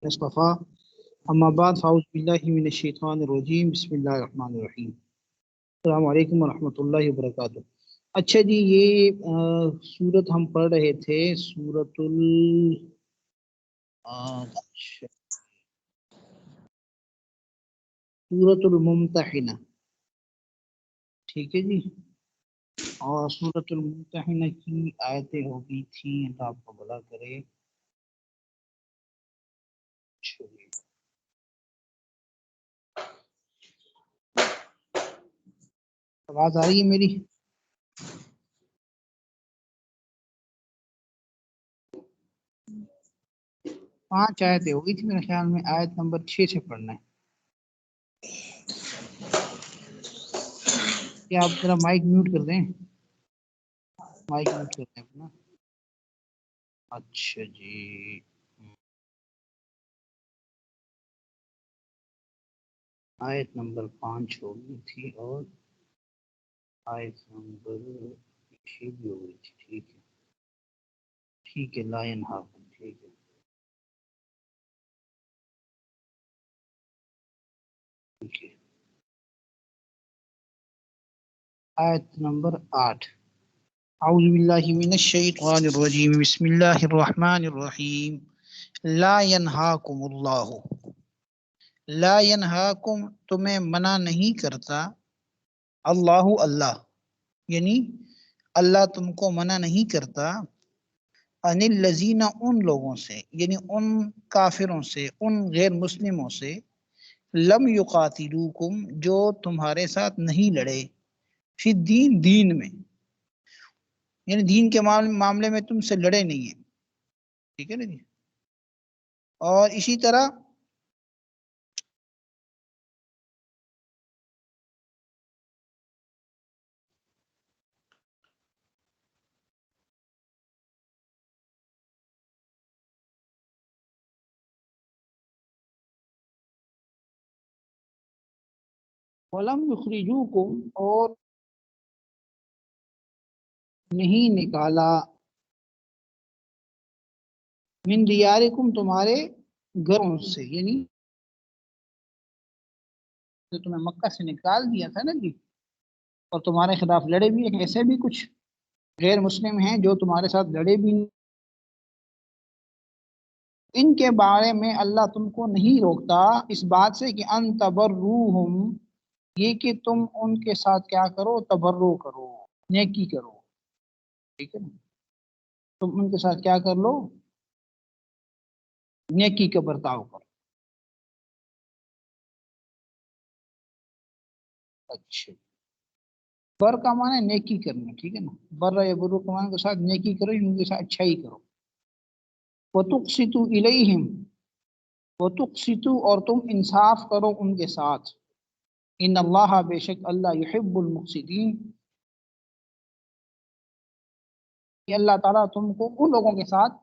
اصطفیٰ اما بعد فاعوذ باللہ من الشیطان الرجیم بسم اللہ الرحمن الرحیم السلام علیکم ورحمۃ اللہ وبرکاتہ۔ اچھا جی، یہ سورت ہم پڑھ رہے تھے سورت الممتحنہ، ٹھیک ہے جی، اور سورت الممتحنہ کی آیتیں ہو گئی تھیں، اللہ آپ کو بھلا کرے۔ آواز آ رہی ہے میری؟ پانچ آیتیں ہو گئی تھی میرے خیال میں، آیت نمبر 6 سے پڑھنا ہے۔ کیا آپ ذرا مائک میوٹ کر دیں، مائک میوٹ کر دیں اپنا۔ اچھا جی، آیت نمبر 5 ہو گئی تھی اور آیت نمبر 6 بھی ہو گئی تھی، ٹھیک ہے ٹھیک ہے، لا ینہاکم، ٹھیک ہے ٹھیک ہے۔ آیت نمبر 8، اعوذ باللہ من الشیطان الرجیم بسم اللہ الرحمن الرحیم۔ لا ینہاکم اللہ، لا ینہاکم تمہیں منع نہیں کرتا، اللہ اللہ، یعنی اللہ تم کو منع نہیں کرتا، ان الذین ان لوگوں سے، یعنی ان کافروں سے، ان غیر مسلموں سے، لم یقاتلوکم جو تمہارے ساتھ نہیں لڑے، فی الدین دین میں، یعنی دین کے معاملے میں تم سے لڑے نہیں ہیں، ٹھیک ہے نا جی۔ اور اسی طرح وَلَمْ يُخْرِجُوكُمْ اور نہیں نکالا، من دیارکم تمہارے گھروں سے، یعنی جو تمہیں مکہ سے نکال دیا تھا نا جی، اور تمہارے خلاف لڑے بھی ہیں، ایسے بھی کچھ غیر مسلم ہیں جو تمہارے ساتھ لڑے بھی نہیں، ان کے بارے میں اللہ تم کو نہیں روکتا اس بات سے کہ ان تبروہم، یہ کہ تم ان کے ساتھ کیا کرو، تبرو کرو، نیکی کرو، ٹھیک ہے نا، تم ان کے ساتھ کیا کر لو، نیکی کا برتاؤ کرو۔ اچھا، بر کا معنی ہے نیکی کرنا، ٹھیک ہے نا، بر یا برو کا معنی کے ساتھ نیکی کرو، ان کے ساتھ اچھائی کرو۔ وَتُقْسِطُوا إِلَيْهِمْ، وَتُقْسِطُوا اور تم انصاف کرو ان کے ساتھ، ان اللہ بے شک اللہ یحب المقسطین، کہ اللہ تعالیٰ تم کو ان لوگوں کے ساتھ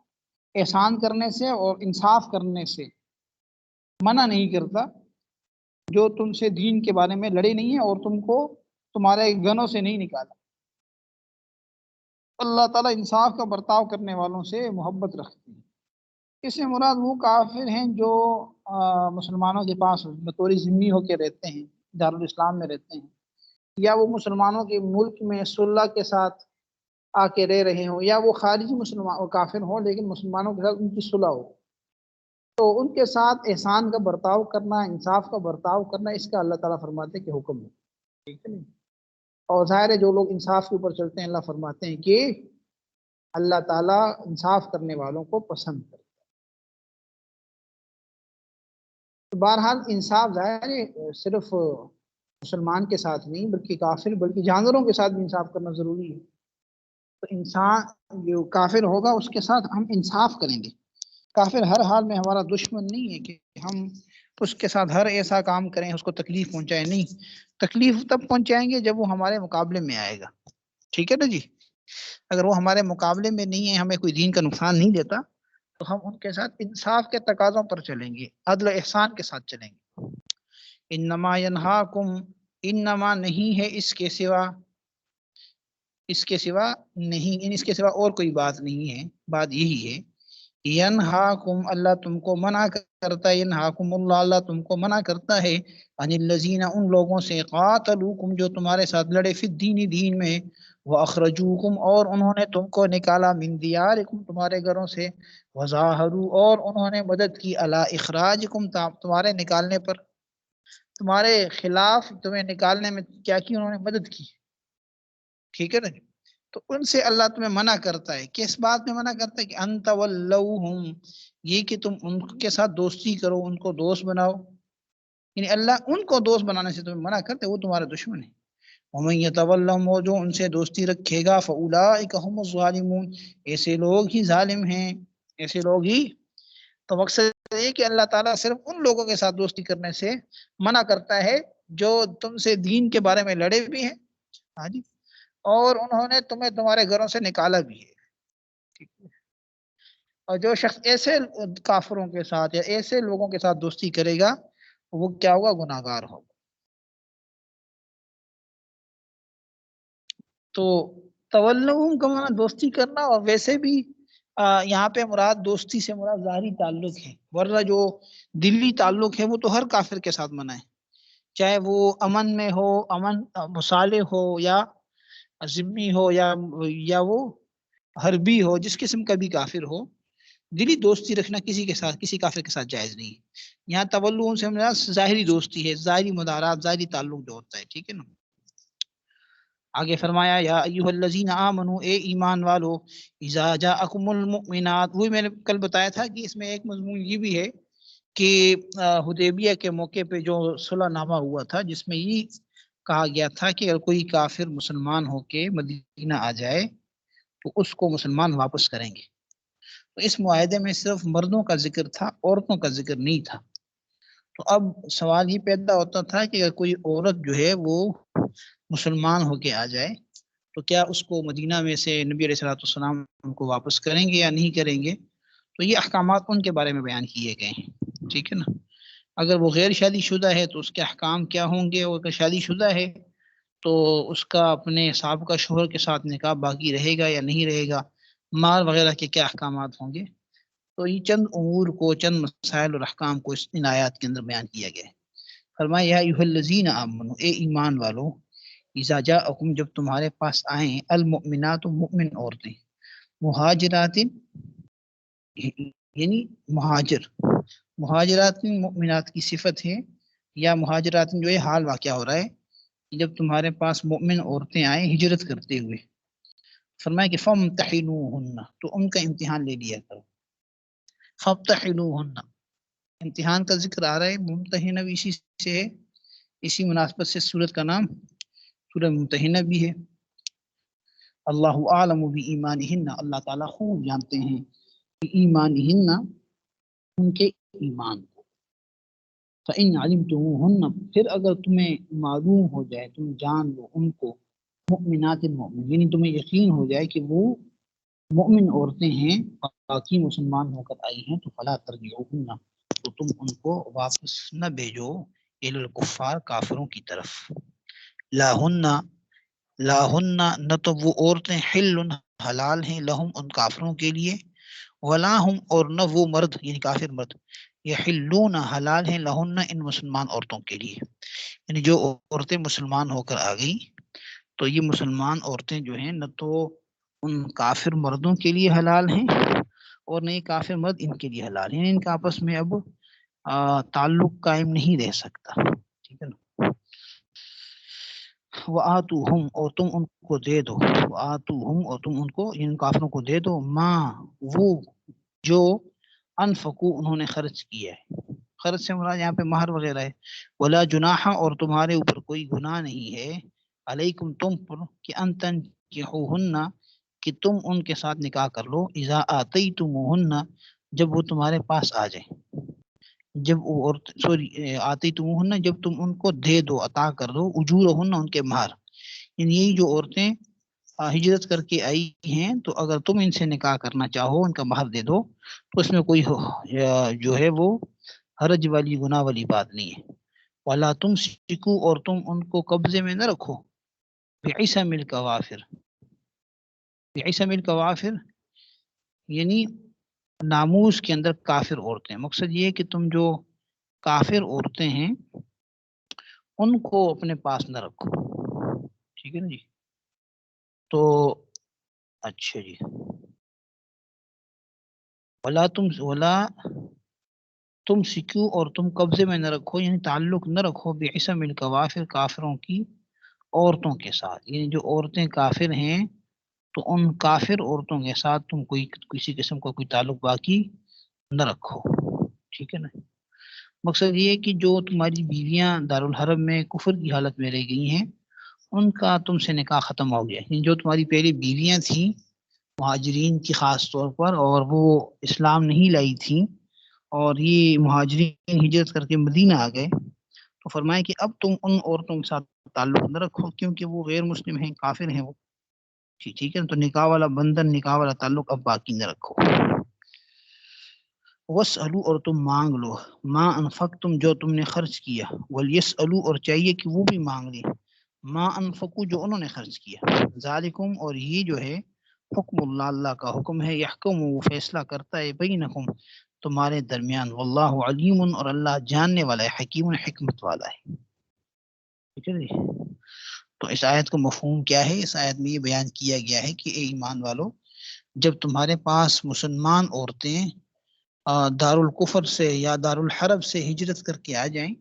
احسان کرنے سے اور انصاف کرنے سے منع نہیں کرتا جو تم سے دین کے بارے میں لڑے نہیں ہیں اور تم کو تمہارے گنوں سے نہیں نکالا۔ اللہ تعالیٰ انصاف کا برتاؤ کرنے والوں سے محبت رکھتے ہیں۔ اس سے مراد وہ کافر ہیں جو مسلمانوں کے پاس بطور ذمہ ہو کے رہتے ہیں، دارالاسلام میں رہتے ہیں، یا وہ مسلمانوں کے ملک میں صلح کے ساتھ آ کے رہ رہے ہوں، یا وہ خارجی مسلمان کافر ہوں لیکن مسلمانوں کے ساتھ ان کی صلح ہو، تو ان کے ساتھ احسان کا برتاؤ کرنا، انصاف کا برتاؤ کرنا، اس کا اللہ تعالیٰ فرماتے ہیں کہ حکم ہے، ٹھیک ہے نا۔ اور ظاہر ہے جو لوگ انصاف کے اوپر چلتے ہیں، اللہ فرماتے ہیں کہ اللہ تعالیٰ انصاف کرنے والوں کو پسند کرتے ہیں۔ بہرحال انصاف ظاہر ہے صرف مسلمان کے ساتھ نہیں بلکہ کافر، بلکہ جانوروں کے ساتھ بھی انصاف کرنا ضروری ہے۔ تو انسان جو کافر ہوگا اس کے ساتھ ہم انصاف کریں گے۔ کافر ہر حال میں ہمارا دشمن نہیں ہے کہ ہم اس کے ساتھ ہر ایسا کام کریں، اس کو تکلیف پہنچائیں، نہیں، تکلیف تب پہنچائیں گے جب وہ ہمارے مقابلے میں آئے گا، ٹھیک ہے نا جی۔ اگر وہ ہمارے مقابلے میں نہیں ہے، ہمیں کوئی دین کا نقصان نہیں دیتا، تو ہم ان کے ساتھ انصاف کے تقاضوں پر چلیں گے، عدل و احسان کے ساتھ چلیں گے۔ انما ینہاکم، انما نہیں ہے اس کے سوا، اس کے سوا نہیں، اس کے سوا اور کوئی بات نہیں ہے، بات یہی ہے ینہاکم اللہ تم کو منع کرتا ہے، ینہاکم اللہ اللہ تم کو منع کرتا ہے، عن الذین ان لوگوں سے قاتلوکم جو تمہارے ساتھ لڑے فی الدین دین میں، واخرجوکم اور انہوں نے تم کو نکالا من دیارکم تمہارے گھروں سے، وظاہروا اور انہوں نے مدد کی علی اخراجکم تمہارے نکالنے پر، تمہارے خلاف تمہیں نکالنے میں کیا کی انہوں نے مدد کی، ٹھیک ہے نا؟ تو ان سے اللہ تمہیں منع کرتا ہے، کس بات میں منع کرتا ہے کہ ان تولوہم، یہ کہ تم ان کے ساتھ دوستی کرو، ان کو دوست بناؤ، یعنی اللہ ان کو دوست بنانے سے تمہیں منع کرتے، وہ تمہارے دشمن ہیں۔ ومن یتولہم، وہ جو ان سے دوستی رکھے گا، فاولئک هم الظالمون، ایسے لوگ ہی ظالم ہیں، ایسے لوگ ہی۔ تو مقصد یہ کہ اللہ تعالیٰ صرف ان لوگوں کے ساتھ دوستی کرنے سے منع کرتا ہے جو تم سے دین کے بارے میں لڑے بھی ہیں، ہاں جی، اور انہوں نے تمہیں تمہارے گھروں سے نکالا بھی ہے۔ اور جو شخص ایسے کافروں کے ساتھ یا ایسے لوگوں کے ساتھ دوستی کرے گا وہ کیا ہوگا؟ گناہ گار ہوگا۔ تو تولہم کا معنی دوستی کرنا، اور ویسے بھی یہاں پہ مراد دوستی سے مراد ظاہری تعلق ہے، ورنہ جو دلی تعلق ہے وہ تو ہر کافر کے ساتھ منع ہے، چاہے وہ امن میں ہو، امن مصالح ہو، یا ذمی ہو، یا وہ حربی ہو، جس قسم کا بھی کافر ہو، دلی دوستی رکھنا کسی کے ساتھ، کسی کافر کے ساتھ جائز نہیں ہے۔ یہاں تولہم سے مراد ظاہری دوستی ہے، ظاہری مدارات، ظاہری تعلق جو ہوتا ہے، ٹھیک ہے نا؟ آگے فرمایا یا ایھا الذین آمنو، اے ایمان والو، اذا جاءکم المؤمنات، وہی میں نے کل بتایا تھا کہ اس میں ایک مضمون یہ بھی ہے کہ حدیبیہ کے موقع پہ جو صلح نامہ ہوا تھا، جس میں یہ کہا گیا تھا کہ اگر کوئی کافر مسلمان ہو کے مدینہ آ جائے تو اس کو مسلمان واپس کریں گے۔ تو اس معاہدے میں صرف مردوں کا ذکر تھا، عورتوں کا ذکر نہیں تھا۔ تو اب سوال یہ پیدا ہوتا تھا کہ اگر کوئی عورت جو ہے وہ مسلمان ہو کے آ جائے تو کیا اس کو مدینہ میں سے نبی علیہ الصلوۃ والسلام ان کو واپس کریں گے یا نہیں کریں گے؟ تو یہ احکامات ان کے بارے میں بیان کیے گئے ہیں، ٹھیک ہے نا؟ اگر وہ غیر شادی شدہ ہے تو اس کے احکام کیا ہوں گے، اور اگر شادی شدہ ہے تو اس کا اپنے سابقہ شوہر کے ساتھ نکاح باقی رہے گا یا نہیں رہے گا، مال وغیرہ کے کیا احکامات ہوں گے۔ تو یہ چند امور کو، چند مسائل اور احکام کو ان آیات کے اندر بیان کیا گیا ہے۔ فرمایا یا ایھا الذین آمنو، اے ایمان والو، اذا جاءکم، جب تمہارے پاس آئیں، المؤمنات، مؤمن عورتیں، مہاجرات یعنی مہاجر، مہاجرات مؤمنات کی صفت ہے، یا مہاجرات جو ہے حال واقعہ ہو رہا ہے، جب تمہارے پاس مؤمن عورتیں آئیں ہجرت کرتے ہوئے، فرمایا کہ فامتحنوہن، تو ان کا امتحان لے لیا کرو۔ فامتحنوہن، امتحان کا ذکر آ رہا ہے، ممتحنہ بھی اسی سے ہے، اسی مناسبت سے سورت کا نام سورہ ممتحنہ بھی ہے۔ اللہ اعلم بایمانہن، اللہ تعالیٰ خوب جانتے ہیں ایمانہن، ان کے ایمان کو۔ فإن علمتموہن، پھر اگر تمہیں معلوم ہو جائے، تم جان لو ان کو، مؤمنات المؤمن، یعنی تمہیں یقین ہو جائے کہ وہ مؤمن عورتیں ہیں، باقی مسلمان ہو کر آئی ہیں، تو فلا ترجعوہن، تو تم ان کو واپس نہ بھیجو، الی الکفار، کافروں کی طرف۔ لاہن، لاہن، نہ تو وہ عورتیں، حل، حلال ہیں، لہم، ان کافروں کے لیے، ولا ہم، اور نہ وہ مرد یعنی کافر مرد، یحلون، حلال ہیں، لہن، ان مسلمان عورتوں کے لیے، یعنی جو عورتیں مسلمان ہو کر آ گئی تو یہ مسلمان عورتیں جو ہیں نہ تو ان کافر مردوں کے لیے حلال ہیں اور نہ ہی کافر مرد ان کے لیے حلال ہیں، ان کا آپس میں اب تعلق قائم نہیں رہ سکتا، ٹھیک ہے نا؟ وآتوہم، اور تم ان کو دے دو، وآتوہم، اور تم ان کو، ان کافروں کو دے دو، ماں، وہ جو انفقو، انہوں نے خرچ کیا ہے، خرچ سے مراد یہاں پہ مہر وغیرہ ہے، ولا جناح، اور تمہارے اوپر کوئی گناہ نہیں ہے، علیکم، تم پر، کہ ان تنکحوہن، کہ تم ان کے ساتھ نکاح کر لو، اذا آتیتموہن، جب وہ تمہارے پاس آ جائیں، جب وہ آتیتموہن، جب تم ان کو دے دو، عطا کر دو، اجورہن، ان کے مہر، یعنی یہی جو عورتیں ہجرت کر کے آئی ہیں تو اگر تم ان سے نکاح کرنا چاہو، ان کا مہر دے دو، تو اس میں کوئی جو ہے وہ حرج والی، گناہ والی بات نہیں ہے۔ وَلَا تُمْسِكُوا، اور تم ان کو قبضے میں نہ رکھو، بِعِصَمِ الْكَوَافِرِ، بِعِصَمِ الْكَوَافِرِ، یعنی ناموس کے اندر کافر عورتیں، مقصد یہ ہے کہ تم جو کافر عورتیں ہیں ان کو اپنے پاس نہ رکھو، ٹھیک ہے نا جی؟ تو اچھا جی، ولا تم سکو، اور تم قبضے میں نہ رکھو، یعنی تعلق نہ رکھو بعصم الکوافر، کافروں کی عورتوں کے ساتھ، یعنی جو عورتیں کافر ہیں تو ان کافر عورتوں کے ساتھ تم کوئی کسی قسم کا کوئی تعلق باقی نہ رکھو، ٹھیک ہے نا؟ مقصد یہ ہے کہ جو تمہاری بیویاں دارالحرم میں کفر کی حالت میں رہ گئی ہیں ان کا تم سے نکاح ختم ہو گیا، یعنی جو تمہاری پہلی بیویاں تھیں مہاجرین کی خاص طور پر، اور وہ اسلام نہیں لائی تھیں اور یہ مہاجرین ہجرت کر کے مدینہ آ گئے، تو فرمایا کہ اب تم ان عورتوں کے ساتھ تعلق نہ رکھو کیونکہ وہ غیر مسلم ہیں، کافر ہیں وہ، ٹھیک ہے نا؟ تو نکاح والا بندھن، نکاح والا تعلق اب باقی نہ رکھو۔ وَاسْأَلُوا، اور تم مانگ لو، ما انفقتم، جو تم نے خرچ کیا، وَلْيَسْأَلُوا، اور چاہیے کہ وہ بھی مانگ لیں، ما انفقوا، جو انہوں نے خرچ کیا، ذالکم، اور یہ جو ہے حکم اللہ، اللہ کا حکم ہے، یحکم، وہ فیصلہ کرتا ہے، بینکم، تمہارے درمیان، واللہ علیم، اور اللہ جاننے والا ہے، حکیم، حکمت والا ہے، ٹھیک ہے جی؟ تو اس آیت کا مفہوم کیا ہے؟ اس آیت میں یہ بیان کیا گیا ہے کہ اے ایمان والو، جب تمہارے پاس مسلمان عورتیں دارالکفر سے یا دارالحرب سے ہجرت کر کے آ جائیں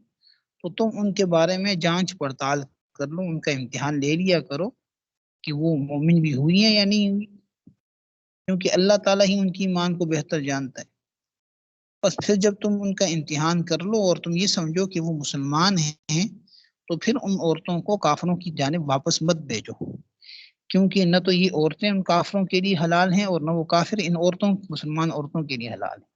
تو تم ان کے بارے میں جانچ پڑتال کر لو، ان کا امتحان لے لیا کرو کہ وہ مومن بھی ہوئی ہیں یا نہیں ہوئی، کیونکہ اللہ تعالیٰ ہی ان کی ایمان کو بہتر جانتا ہے۔ بس پھر جب تم ان کا امتحان کر لو اور تم یہ سمجھو کہ وہ مسلمان ہیں تو پھر ان عورتوں کو کافروں کی جانب واپس مت بھیجو، کیونکہ نہ تو یہ عورتیں ان کافروں کے لیے حلال ہیں اور نہ وہ کافر ان عورتوں مسلمان عورتوں کے لیے حلال ہیں،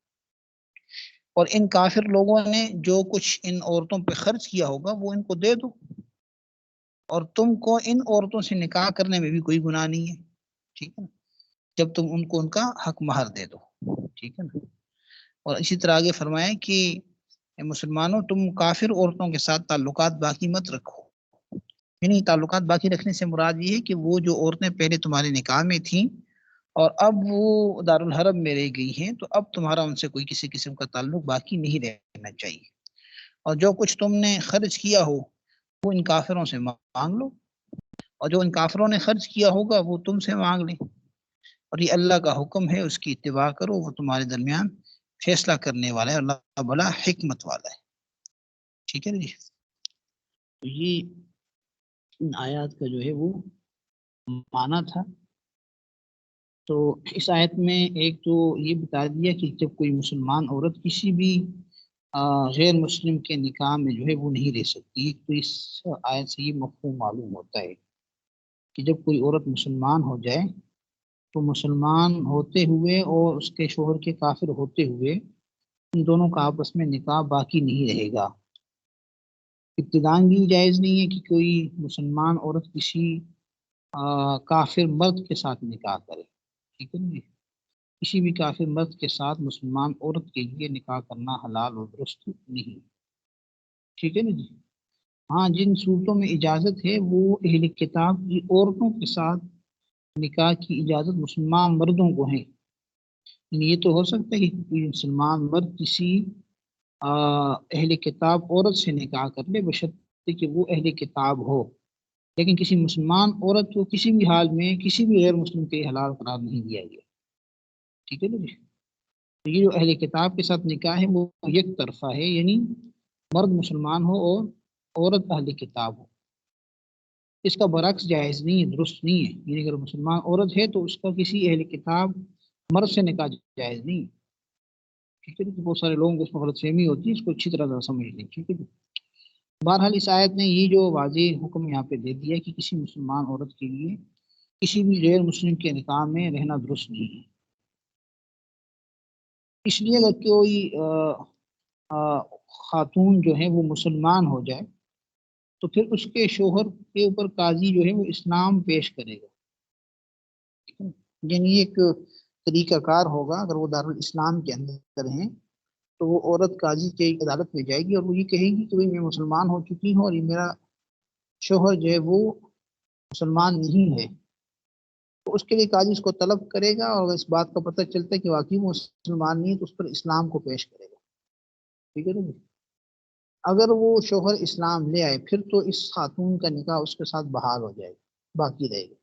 اور ان کافر لوگوں نے جو کچھ ان عورتوں پہ خرچ کیا ہوگا وہ ان کو دے دو، اور تم کو ان عورتوں سے نکاح کرنے میں بھی کوئی گناہ نہیں ہے، ٹھیک ہے نا؟ جب تم ان کو ان کا حق مہر دے دو، ٹھیک ہے نا؟ اور اسی طرح آگے فرمایا کہ مسلمانوں تم کافر عورتوں کے ساتھ تعلقات باقی مت رکھو، یعنی تعلقات باقی رکھنے سے مراد یہ ہے کہ وہ جو عورتیں پہلے تمہارے نکاح میں تھیں اور اب وہ دارالحرب میں رہ گئی ہیں تو اب تمہارا ان سے کوئی کسی قسم کا تعلق باقی نہیں رہنا چاہیے، اور جو کچھ تم نے خرچ کیا ہو وہ ان کافروں سے مانگ لو، اور جو ان کافروں نے خرچ کیا ہوگا وہ تم سے مانگ لیں، اور یہ اللہ کا حکم ہے، اس کی اتباع کرو، وہ تمہارے درمیان فیصلہ کرنے والا ہے، اللہ بڑا حکمت والا ہے، ٹھیک ہے نا جی؟ تو یہ ان آیات کا جو ہے وہ معنی تھا۔ تو اس آیت میں ایک تو یہ بتا دیا کہ جب کوئی مسلمان عورت کسی بھی غیر مسلم کے نکاح میں جو ہے وہ نہیں رہ سکتی، تو اس آیت سے یہ مفہوم معلوم ہوتا ہے کہ جب کوئی عورت مسلمان ہو جائے تو مسلمان ہوتے ہوئے اور اس کے شوہر کے کافر ہوتے ہوئے ان دونوں کا آپس میں نکاح باقی نہیں رہے گا، ابتداءً بھی جائز نہیں ہے کہ کوئی مسلمان عورت کسی کافر مرد کے ساتھ نکاح کرے، ٹھیک ہے نا جی؟ کسی بھی کافر مرد کے ساتھ مسلمان عورت کے لیے نکاح کرنا حلال اور درست نہیں، ٹھیک ہے نا جی؟ ہاں، جن صورتوں میں اجازت ہے وہ اہل کتاب کی عورتوں کے ساتھ نکاح کی اجازت مسلمان مردوں کو ہے، یعنی یہ تو ہو سکتا ہے کہ کوئی مسلمان مرد کسی اہل کتاب عورت سے نکاح کر لے بشرطے کہ وہ اہل کتاب ہو، لیکن کسی مسلمان عورت کو کسی بھی حال میں کسی بھی غیر مسلم کے حلال قرار نہیں دیا گیا، ٹھیک ہے نا جی؟ تو یہ جو اہل کتاب کے ساتھ نکاح ہے وہ یک طرفہ ہے، یعنی مرد مسلمان ہو اور عورت اہل کتاب ہو، اس کا برعکس جائز نہیں ہے، درست نہیں ہے، یعنی اگر مسلمان عورت ہے تو اس کا کسی اہل کتاب مرد سے نکاح جائز نہیں، ٹھیک ہے؟ بہت سارے لوگوں کو اس میں غلط فہمی ہوتی ہے، اس کو اچھی طرح سمجھ لیں، ٹھیک ہے؟ بہرحال اس آیت نے یہ جو واضح حکم یہاں پہ دے دیا کہ کسی مسلمان عورت کے لیے کسی بھی غیر مسلم کے نکاح میں رہنا درست نہیں ہے، اس لیے اگر کوئی خاتون جو ہے وہ مسلمان ہو جائے تو پھر اس کے شوہر کے اوپر قاضی جو ہے وہ اسلام پیش کرے گا، یعنی ایک طریقہ کار ہوگا، اگر وہ دارالاسلام کے اندر ہیں تو وہ عورت قاضی کی عدالت میں جائے گی اور وہ یہ کہے گی کہ میں مسلمان ہو چکی ہوں اور یہ میرا شوہر جو ہے وہ مسلمان نہیں ہے، تو اس کے لیے قاضی اس کو طلب کرے گا، اور اس بات کا پتہ چلتا ہے کہ واقعی وہ مسلمان نہیں ہے تو اس پر اسلام کو پیش کرے گا، ٹھیک ہے نا جی۔ اگر وہ شوہر اسلام لے آئے پھر تو اس خاتون کا نکاح اس کے ساتھ بحال ہو جائے گا، باقی رہے گا۔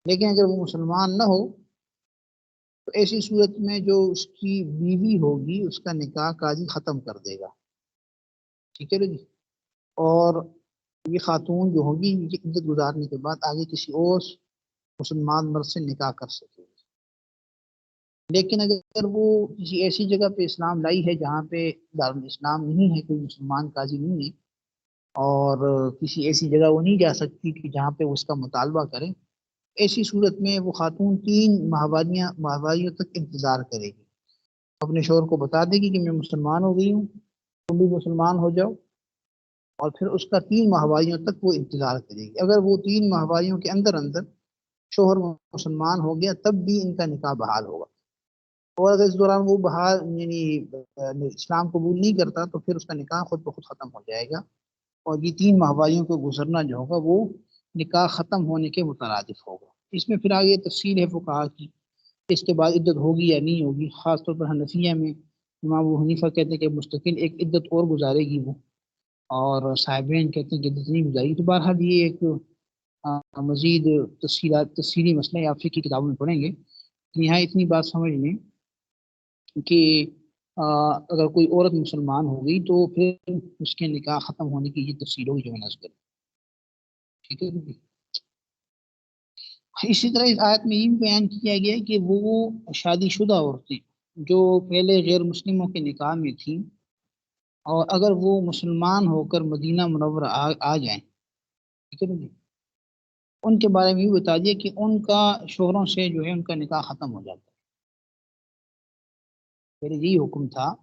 لیکن اگر وہ مسلمان نہ ہو تو ایسی صورت میں جو اس کی بیوی ہوگی اس کا نکاح قاضی ختم کر دے گا، ٹھیک ہے نا جی۔ اور یہ خاتون جو ہوگی یہ عدت گزارنے کے بعد آگے کسی اور مسلمان مرد سے نکاح کر سکے گی۔ لیکن اگر وہ کسی ایسی جگہ پہ اسلام لائی ہے جہاں پہ دارالاسلام نہیں ہے، کوئی مسلمان قاضی نہیں ہے، اور کسی ایسی جگہ وہ نہیں جا سکتی کہ جہاں پہ اس کا مطالبہ کرے، ایسی صورت میں وہ خاتون 3 ماہواریوں تک انتظار کرے گی، اپنے شوہر کو بتا دے گی کہ میں مسلمان ہو گئی ہوں، تم بھی مسلمان ہو جاؤ، اور پھر اس کا 3 ماہواریوں تک وہ انتظار کرے گی۔ اگر وہ 3 ماہواریوں کے اندر اندر شوہر مسلمان ہو گیا تب بھی ان کا نکاح بحال ہوگا، اور اگر اس دوران وہ بحال یعنی اسلام قبول نہیں کرتا تو پھر اس کا نکاح خود بخود ختم ہو جائے گا، اور یہ 3 ماہواریوں کو گزرنا جو ہوگا وہ نکاح ختم ہونے کے مترادف ہوگا۔ اس میں پھر آگے تفصیل ہے فقہا کی، اس کے بعد عدت ہوگی یا نہیں ہوگی۔ خاص طور پر حنفیہ میں امام ابو حنیفہ کہتے ہیں کہ مستقل ایک عدت اور گزارے گی وہ، اور صاحبین کہتے ہیں کہ عدت نہیں گزاری۔ تو بہرحال یہ ایک مزید تفصیلی مسئلہ آپ فقہ کی کتابوں میں پڑھیں گے۔ یہاں اتنی بات سمجھ لیں کہ اگر کوئی عورت مسلمان ہو گئی تو پھر اس کے نکاح ختم ہونے کی یہ تفصیل ہوگی جو میں نے عرض کری، ٹھیک ہے جی۔ اسی طرح اس آیت میں یہ بھی بیان کیا گیا ہے کہ وہ شادی شدہ عورتیں جو پہلے غیر مسلموں کے نکاح میں تھیں، اور اگر وہ مسلمان ہو کر مدینہ منورہ آ جائیں، ٹھیک ہے نا جی، ان کے بارے میں بھی بتا دیا کہ ان کا شوہروں سے جو ہے ان کا نکاح ختم ہو جاتا ہے۔ پہلے یہی حکم تھا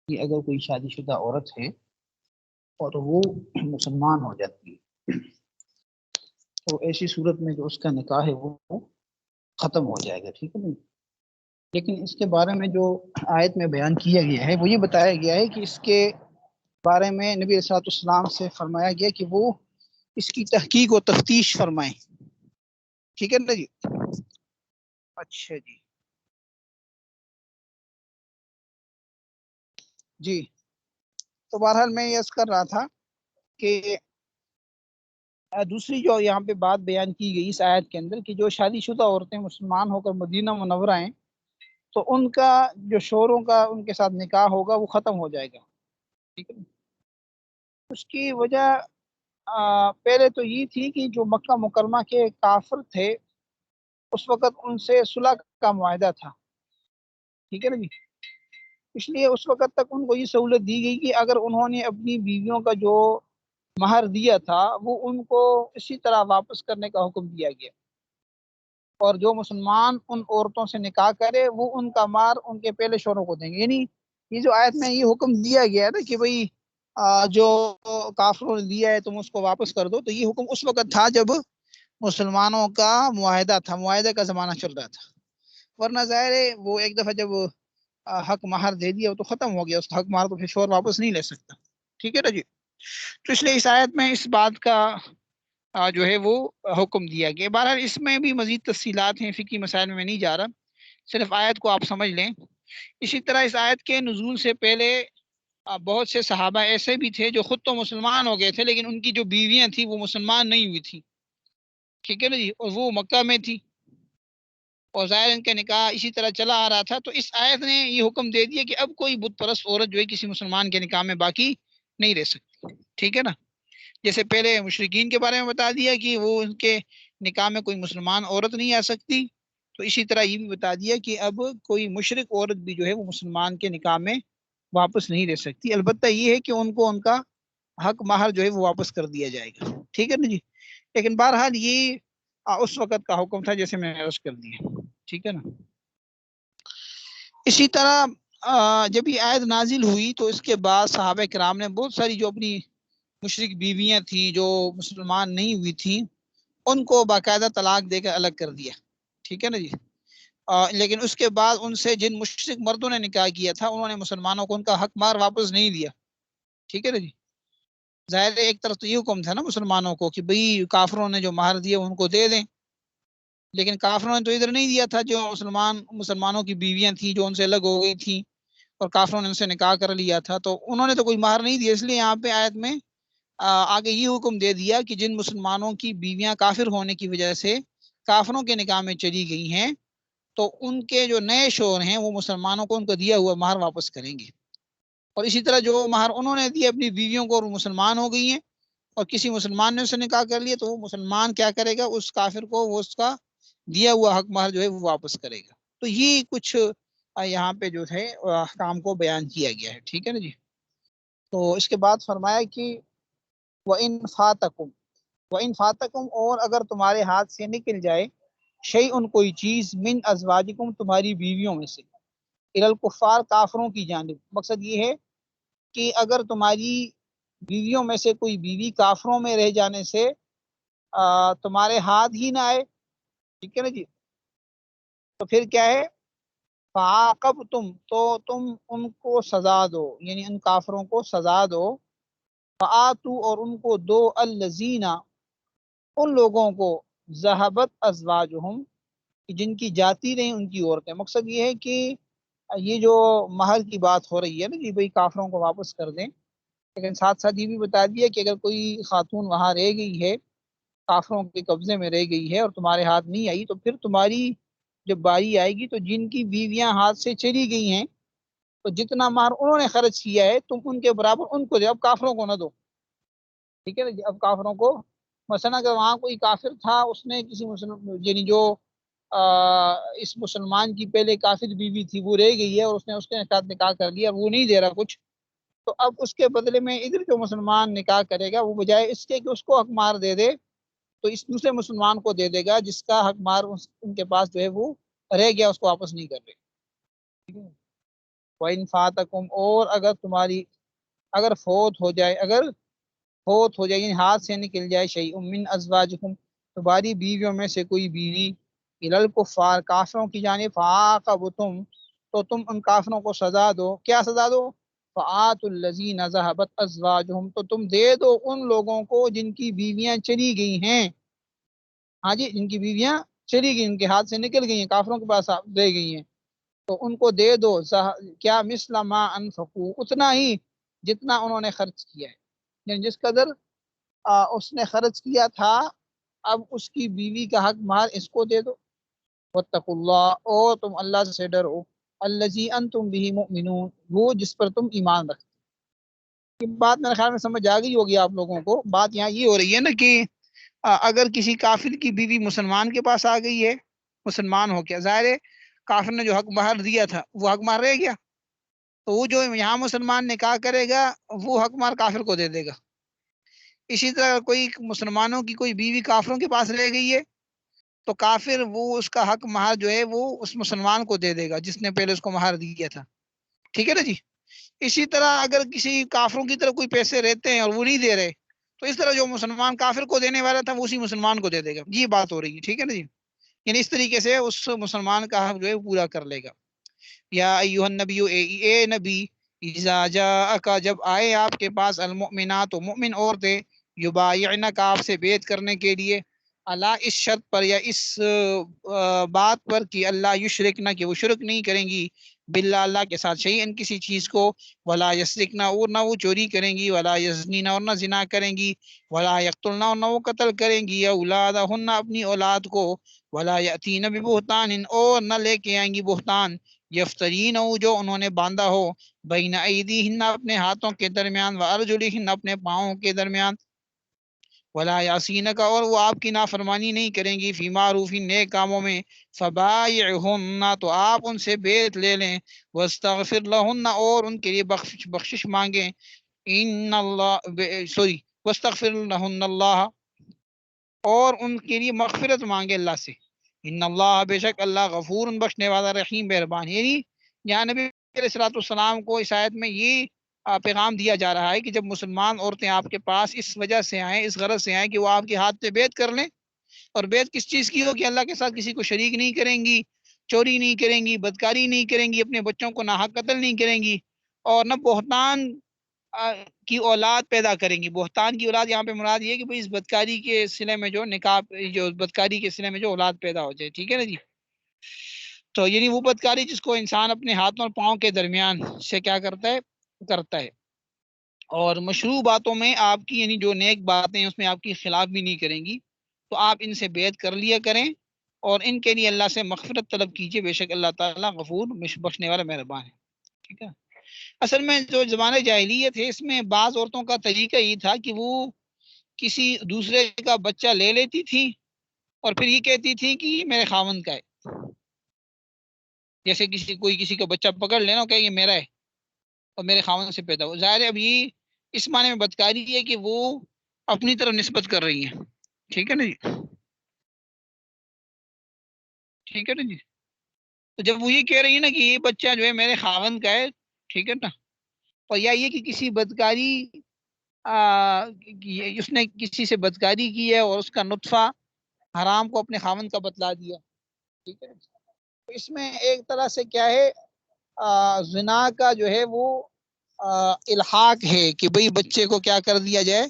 کہ اگر کوئی شادی شدہ عورت ہے اور وہ مسلمان ہو جاتی ہے تو ایسی صورت میں جو اس کا نکاح ہے وہ ختم ہو جائے گا، ٹھیک ہے نا۔ لیکن اس کے بارے میں جو آیت میں بیان کیا گیا ہے وہ یہ بتایا گیا ہے کہ اس کے بارے میں نبی صلی اللہ علیہ وسلم سے فرمایا گیا کہ وہ اس کی تحقیق و تفتیش فرمائیں، ٹھیک ہے نا جی۔ اچھا جی جی، تو بہرحال میں یہ عرض کر رہا تھا کہ دوسری جو یہاں پہ بات بیان کی گئی اس آیت کے اندر کہ جو شادی شدہ عورتیں مسلمان ہو کر مدینہ منورہ ہیں تو ان کا جو شوہروں کا ان کے ساتھ نکاح ہوگا وہ ختم ہو جائے گا، ٹھیک ہے۔ اس کی وجہ پہلے تو یہ تھی کہ جو مکہ مکرمہ کے کافر تھے اس وقت ان سے صلح کا معاہدہ تھا، ٹھیک ہے نا جی۔ اس لیے اس وقت تک ان کو یہ سہولت دی گئی کہ اگر انہوں نے اپنی بیویوں کا جو مہر دیا تھا وہ ان کو اسی طرح واپس کرنے کا حکم دیا گیا، اور جو مسلمان ان عورتوں سے نکاح کرے وہ ان کا مہر ان کے پہلے شوہروں کو دیں گے۔ یعنی یہ جو آیت میں یہ حکم دیا گیا ہے نا کہ بھئی جو کافروں نے دیا ہے تم اس کو واپس کر دو، تو یہ حکم اس وقت تھا جب مسلمانوں کا معاہدہ تھا، معاہدے کا زمانہ چل رہا تھا، ورنہ ظاہر ہے وہ ایک دفعہ جب حق مہر دے دیا تو ختم ہو گیا، اس کا حق مہر تو پھر شوہر واپس نہیں لے سکتا، ٹھیک ہے نا جی۔ تو اس لیے اس آیت میں اس بات کا جو ہے وہ حکم دیا گیا۔ بہرحال اس میں بھی مزید تفصیلات ہیں، فقہی مسائل میں نہیں جا رہا، صرف آیت کو آپ سمجھ لیں۔ اسی طرح اس آیت کے نزول سے پہلے بہت سے صحابہ ایسے بھی تھے جو خود تو مسلمان ہو گئے تھے لیکن ان کی جو بیویاں تھیں وہ مسلمان نہیں ہوئی تھی، ٹھیک ہے نا جی، اور وہ مکہ میں تھی اور ظاہر ان کا نکاح اسی طرح چلا آ رہا تھا۔ تو اس آیت نے یہ حکم دے دیا کہ اب کوئی بت پرست عورت جو ہے کسی مسلمان کے نکاح میں باقی نہیں رہ سکتی، ٹھیک ہے نا۔ جیسے پہلے مشرکین کے بارے میں بتا دیا کہ وہ ان کے نکاح میں کوئی مسلمان عورت نہیں آ سکتی، تو اسی طرح یہ بھی بتا دیا کہ اب کوئی مشرک عورت بھی جو ہے وہ مسلمان کے نکاح میں واپس نہیں رہ سکتی، البتہ یہ ہے کہ ان کو ان کا حق مہر جو ہے وہ واپس کر دیا جائے گا، ٹھیک ہے نا جی۔ لیکن بہرحال یہ اس وقت کا حکم تھا جیسے میں نے عرض کر دیا، ٹھیک ہے نا۔ اسی طرح جب یہ آیت نازل ہوئی تو اس کے بعد صحابہ کرام نے بہت ساری جو اپنی مشرک بیویاں تھیں جو مسلمان نہیں ہوئی تھیں ان کو باقاعدہ طلاق دے کر الگ کر دیا، ٹھیک ہے نا جی۔ لیکن اس کے بعد ان سے جن مشرک مردوں نے نکاح کیا تھا انہوں نے مسلمانوں کو ان کا حق مہر واپس نہیں دیا، ٹھیک ہے نا جی۔ ظاہر ایک طرف تو یہ حکم تھا نا مسلمانوں کو کہ بھئی کافروں نے جو مہر دیا ان کو دے دیں، لیکن کافروں نے تو ادھر نہیں دیا تھا، جو مسلمانوں کی بیویاں تھیں جو ان سے الگ ہو گئی تھیں اور کافروں نے ان سے نکاح کر لیا تھا، تو انہوں نے تو کوئی مہر نہیں دیا. اس لیے یہاں پہ آیت میں آگے یہ حکم دے دیا کہ جن مسلمانوں کی بیویاں کافر ہونے کی وجہ سے کافروں کے نکاح میں چلی گئی ہیں تو ان کے جو نئے شوہر ہیں وہ مسلمانوں کو ان کو دیا ہوا مہر واپس کریں گے. اور اسی طرح جو مہر انہوں نے دیا اپنی بیویوں کو اور وہ مسلمان ہو گئی ہیں اور کسی مسلمان نے اسے نکاح کر لیا تو وہ مسلمان کیا کرے گا، اس کافر کو وہ اس کا دیا ہوا حق مہر جو ہے وہ واپس کرے گا. تو یہ کچھ یہاں پہ جو ہے احکام کو بیان کیا گیا ہے. ٹھیک ہے نا جی. تو اس کے بعد فرمایا کہ وَإِن فَاتَكُمْ وَإِن فَاتَكُمْ اور اگر تمہارے ہاتھ سے نکل جائے شیئن کوئی چیز من ازواجکم تمہاری بیویوں میں سے الی الکفار کافروں کی جانب. مقصد یہ ہے کہ اگر تمہاری بیویوں میں سے کوئی بیوی کافروں میں رہ جانے سے تمہارے ہاتھ ہی نہ آئے، ٹھیک ہے نا جی، تو پھر کیا ہے، فعاقبتم تو تم ان کو سزا دو، یعنی ان کافروں کو سزا دو، فآتو اور ان کو دو الذین ان لوگوں کو ذہبت ازواجہم جن کی جاتی رہیں ان کی عورتیں. مقصد یہ ہے کہ یہ جو مہر کی بات ہو رہی ہے نا جی، بھئی کافروں کو واپس کر دیں، لیکن ساتھ ساتھ یہ بھی بتا دیا کہ اگر کوئی خاتون وہاں رہ گئی ہے، کافروں کے قبضے میں رہ گئی ہے اور تمہارے ہاتھ نہیں آئی، تو پھر تمہاری جب باری آئے گی تو جن کی بیویاں ہاتھ سے چلی گئی ہیں تو جتنا مہر انہوں نے خرچ کیا ہے تم ان کے برابر ان کو دے، اب کافروں کو نہ دو. ٹھیک ہے نا جی. اب کافروں کو مثلا اگر وہاں کوئی کافر تھا، اس نے کسی مسلم یعنی جو اس مسلمان کی پہلے کافر بیوی تھی وہ رہ گئی ہے اور اس نے اس کے ساتھ نکاح کر لیا، وہ نہیں دے رہا کچھ، تو اب اس کے بدلے میں ادھر جو مسلمان نکاح کرے گا وہ بجائے اس کے کہ اس کو حق مار دے دے تو اس دوسرے مسلمان کو دے دے گا جس کا حق مار ان کے پاس جو ہے وہ رہ گیا، اس کو واپس نہیں کر رہے. وَإِن فَاتَكُمْ اور اگر فوت ہو جائے یعنی ہاتھ سے نکل جائے شیء من ازواجکم تمہاری بیویوں میں سے کوئی بیوی الی الکفار کافروں کی جانب فعاقبتم تو تم ان کافروں کو سزا دو. کیا سزا دو؟ فآتوا الذین ذہبت ازواجہم تو تم دے دو ان لوگوں کو جن کی بیویاں چلی گئی ہیں. ہاں جی، جن کی بیویاں چلی گئی، ان کے ہاتھ سے نکل گئی ہیں، کافروں کے پاس رہ گئی ہیں، تو ان کو دے دو کیا مثل ما انفقوا اتنا ہی جتنا انہوں نے خرچ کیا ہے، یعنی جس قدر اس نے خرچ کیا تھا اب اس کی بیوی کا حق مہر اس کو دے دو. واتقوا اللہ اور تم اللہ سے ڈرو الذی انتم بہ مؤمنون وہ جس پر تم ایمان رکھتے. یہ بات میرے خیال میں سمجھ آ گئی ہوگی آپ لوگوں کو. بات یہاں یہ ہو رہی ہے نا کہ اگر کسی کافر کی بیوی مسلمان کے پاس آ گئی ہے، مسلمان ہو کے، ظاہر ہے کافر نے جو حق مہر دیا تھا وہ حق مہر رہ گیا، تو وہ جو یہاں مسلمان نکاح کرے گا وہ حق مہر کافر کو دے دے گا. اسی طرح کوئی مسلمانوں کی کوئی بیوی کافروں کے پاس رہ گئی ہے تو کافر وہ اس کا حق مہر جو ہے وہ اس مسلمان کو دے دے گا جس نے پہلے اس کو مہر دیا تھا. ٹھیک ہے نا جی. اسی طرح اگر کسی کافروں کی طرف کوئی پیسے رہتے ہیں اور وہ نہیں دے رہے تو اس طرح جو مسلمان کافر کو دینے والا تھا وہ اسی مسلمان کو دے دے گا. یہ بات ہو رہی ہے. ٹھیک ہے نا جی. یعنی اس طریقے سے اس مسلمان کا حق جو ہے پورا کر لے گا. یا ایھا النبی اے نبی اذا جاءک جب آئے آپ کے پاس المؤمنات مؤمن عورتیں یبایعنک آپ سے بیعت کرنے کے لیے اللہ اس شرط پر یا اس بات پر کہ اللہ یشرکنا کہ وہ شرک نہیں کریں گی باللہ اللہ کے ساتھ شیئن کسی چیز کو ولا یسرکنا اور نہ وہ چوری کریں گی ولا یزنینا اور نہ زنا کریں گی ولا یقتلنا اور نہ وہ قتل کریں گی اولادہن اپنی اولاد کو ولا یاتین ببہتان اور نہ لے کے آئیں گی بہتان یفترین جو انہوں نے باندھا ہو بین ایدیہن اپنے ہاتھوں کے درمیان وارجلہن اپنے پاؤں کے درمیان ولا یاسین کا اور وہ آپ کی نافرمانی نہیں کریں گی فی معروف نیک کاموں میں فبایعہن تو آپ ان سے بیعت لے لیں واستغفر لہن اور ان کے لیے بخشش مانگیں ان اللہ واستغفر لہن اللہ اور ان کے لیے مغفرت مانگے اللہ سے ان اللہ بے شک اللہ غفور بخشنے والا رحیم مہربان. یعنی یہاں نبی علیہ الصلوۃ والسلام کو اس آیت میں یہ پیغام دیا جا رہا ہے کہ جب مسلمان عورتیں آپ کے پاس اس وجہ سے آئیں اس غرض سے آئیں کہ وہ آپ کے ہاتھ پہ بیعت کر لیں اور بیعت کس چیز کی ہو کہ اللہ کے ساتھ کسی کو شریک نہیں کریں گی، چوری نہیں کریں گی، بدکاری نہیں کریں گی، اپنے بچوں کو ناحق قتل نہیں کریں گی اور نہ بہتان کی اولاد پیدا کریں گی. بہتان کی اولاد یہاں پہ مراد یہ ہے کہ بھئی اس بدکاری کے سلے میں جو نکاح، جو بدکاری کے سلے میں جو اولاد پیدا ہو جائے. ٹھیک ہے نا جی. تو یعنی وہ بدکاری جس کو انسان اپنے ہاتھوں اور پاؤں کے درمیان سے کیا کرتا ہے. اور مشروع باتوں میں آپ کی یعنی جو نیک باتیں ہیں اس میں آپ کی خلاف بھی نہیں کریں گی، تو آپ ان سے بیعت کر لیا کریں اور ان کے لیے اللہ سے مغفرت طلب کیجئے، بے شک اللہ تعالیٰ غفور بخشنے والا مہربان ہے. ٹھیک ہے. اصل میں جو زمانہ جاہلیت ہے اس میں بعض عورتوں کا طریقہ یہ تھا کہ وہ کسی دوسرے کا بچہ لے لیتی تھی اور پھر یہ کہتی تھی کہ یہ میرے خاوند کا ہے. جیسے کسی کا بچہ پکڑ لینا کہ یہ میرا ہے اور میرے خاوند سے پیدا ہو. ظاہر ہے اب یہ اس معنی میں بدکاری ہے کہ وہ اپنی طرف نسبت کر رہی ہیں. ٹھیک ہے نا جی. ٹھیک ہے نا جی. تو جب وہ یہ کہہ رہی ہے نا کہ یہ بچہ جو ہے میرے خاوند کا ہے، ٹھیک ہے نا، اور یا یہ کہ کسی بدکاری اس نے کسی سے بدکاری کی ہے اور اس کا نطفہ حرام کو اپنے خاوند کا بتلا دیا. ٹھیک ہے. تو اس میں ایک طرح سے کیا ہے، زنا کا جو ہے وہ الحاق ہے کہ بھئی بچے کو کیا کر دیا جائے،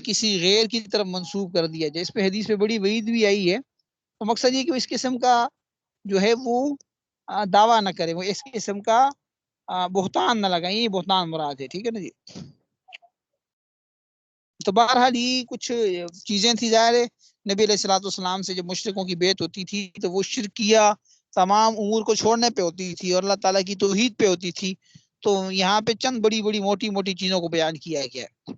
کسی غیر کی طرف منسوب کر دیا جائے. اس پہ حدیث پہ بڑی وعید بھی آئی ہے. تو مقصد یہ کہ اس قسم کا جو ہے وہ دعویٰ نہ کرے، وہ اس قسم کا بہتان نہ لگائیں. یہ بہتان مراد ہے. ٹھیک ہے نا جی. تو بہرحال یہ کچھ چیزیں تھی. ظاہر ہے نبی علیہ الصلوۃ والسلام سے جب مشرکوں کی بیعت ہوتی تھی تو وہ شرکیہ تمام امور کو چھوڑنے پہ ہوتی تھی اور اللہ تعالیٰ کی توحید پہ ہوتی تھی. تو یہاں پہ چند بڑی بڑی موٹی موٹی چیزوں کو بیان کیا گیا ہے.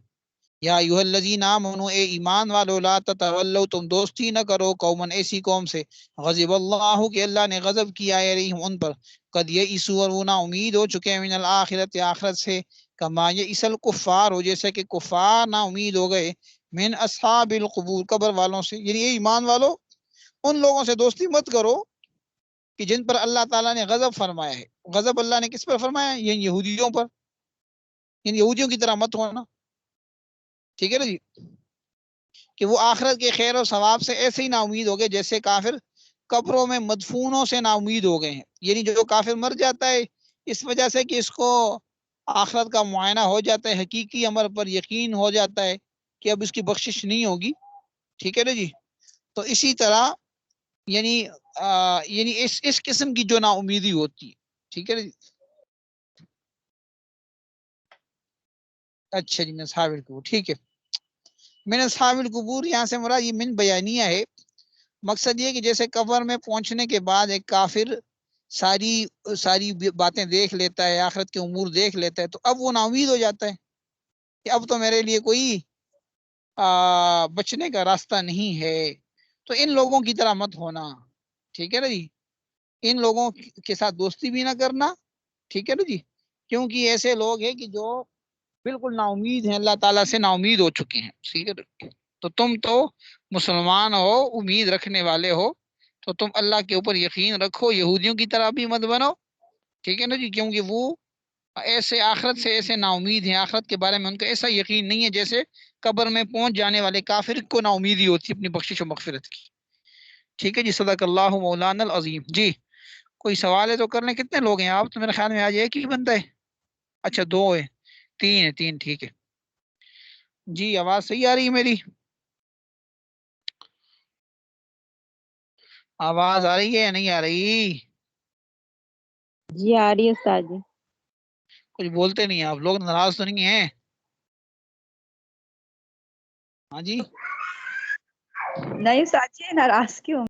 یا ایھا الذین آمنوا، اے ایمان والو، لا تتولوا، تم دوستی نہ کرو، قومن، ایسی قوم سے، غضب اللہ، کہ اللہ نے غضب کیا ہے علیہم، ان پر، قد یئسوا، اور وہ نا امید ہو چکے ہیں، من الآخرت، آخرت سے، کما یئس الکفار، ہو جیسے کہ کفار نا امید ہو گئے، من اصحاب القبور، قبر والوں سے. یعنی اے ایمان والو ان لوگوں سے دوستی مت کرو کہ جن پر اللہ تعالیٰ نے غضب فرمایا ہے. غضب اللہ نے کس پر فرمایا ہے؟ یہ یہودیوں پر. یعنی یہودیوں کی طرح مت ہونا. ٹھیک ہے نا جی. کہ وہ آخرت کے خیر و ثواب سے ایسے ہی نا امید ہو گئے جیسے کافر قبروں میں مدفونوں سے نا امید ہو گئے ہیں. یعنی جو کافر مر جاتا ہے اس وجہ سے کہ اس کو آخرت کا معائنہ ہو جاتا ہے، حقیقی امر پر یقین ہو جاتا ہے کہ اب اس کی بخشش نہیں ہوگی. ٹھیک ہے نا جی. تو اسی طرح یعنی اس قسم کی جو نا امیدی ہوتی ہے. ٹھیک ہے نا جی. اچھا جی. من اصحاب القبور، ٹھیک ہے. من اصحاب القبور یہاں سے مراد یہ من بیانیہ ہے. مقصد یہ کہ جیسے قبر میں پہنچنے کے بعد ایک کافر ساری باتیں دیکھ لیتا ہے، آخرت کے امور دیکھ لیتا ہے، تو اب وہ نا امید ہو جاتا ہے کہ اب تو میرے لیے کوئی بچنے کا راستہ نہیں ہے. تو ان لوگوں کی طرح مت ہونا. ٹھیک ہے نا جی. ان لوگوں کے ساتھ دوستی بھی نہ کرنا. ٹھیک ہے نا جی. کیونکہ ایسے لوگ ہیں کہ جو بالکل نا امید ہیں، اللہ تعالیٰ سے نا امید ہو چکے ہیں. ٹھیک ہے. تو تم تو مسلمان ہو، امید رکھنے والے ہو، تو تم اللہ کے اوپر یقین رکھو، یہودیوں کی طرح بھی مت بنو. ٹھیک ہے نا جی. کیونکہ وہ ایسے آخرت سے ایسے نا امید ہیں، آخرت کے بارے میں ان کا ایسا یقین نہیں ہے جیسے قبر میں پہنچ جانے والے کافر کو نا امیدی ہوتی اپنی بخشش و مغفرت کی. ٹھیک ہے جی. صدق اللہ مولانا العظیم. جی کوئی سوال ہے تو کر لیں. کتنے لوگ ہیں آپ؟ تو میرے خیال میں آج ایک ہی بندہ ہے. اچھا دو ہے، تین ہے، تین. ٹھیک ہے جی. آواز صحیح آ رہی ہے میری؟ آواز آ رہی ہے یا نہیں آ رہی؟ جی آ رہی ہے استاد جی. کچھ بولتے نہیں آپ لوگ، ناراض تو نہیں ہیں؟ ہاں جی. نہیں استاد جی ناراض کیوں؟